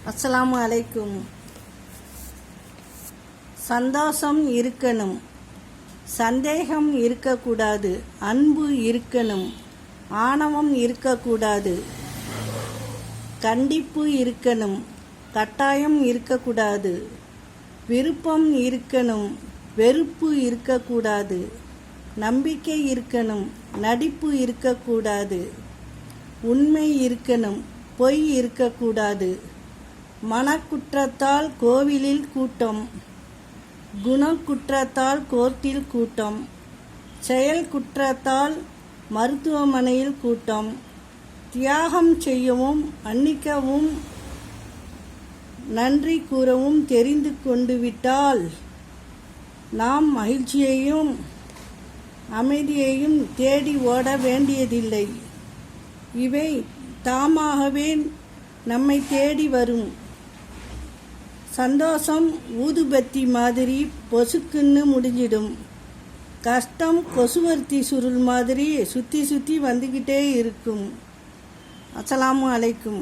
அஸ்ஸலாமு அலைக்கும். சந்தோஷம் இருக்கணும், சந்தேகம் இருக்கக்கூடாது, அன்பு இருக்கணும், ஆணவம் இருக்கக்கூடாது, கண்டிப்பு இருக்கணும், கட்டாயம் இருக்கக்கூடாது, விருப்பம் இருக்கணும், வெறுப்பு இருக்கக்கூடாது, நம்பிக்கை இருக்கணும், நடிப்பு இருக்கக்கூடாது, உண்மை இருக்கணும், பொய் இருக்கக்கூடாது, மனக்குற்றத்தால் கோவிலில் கூட்டம், குணக்குற்றத்தால் கோர்ட்டில் கூட்டம், செயல் குற்றத்தால் மருத்துவமனையில் கூட்டம், தியாகம் செய்யவும் மன்னிக்கவும் நன்றி கூறவும் தெரிந்து கொண்டு விட்டால் நாம் மகிழ்ச்சியையும் அமைதியையும் தேடி ஓட வேண்டியதில்லை. இவை தாமாகவே நம்மை தேடி வரும். சந்தோஷம் ஊதுபத்தி மாதிரி பொசுக்குன்னு முடிஞ்சிடும். கஷ்டம் கொசுவர்த்தி சுருள் மாதிரி சுற்றி சுற்றி வந்துக்கிட்டே இருக்கும். அஸ்ஸலாமு அலைக்கும்.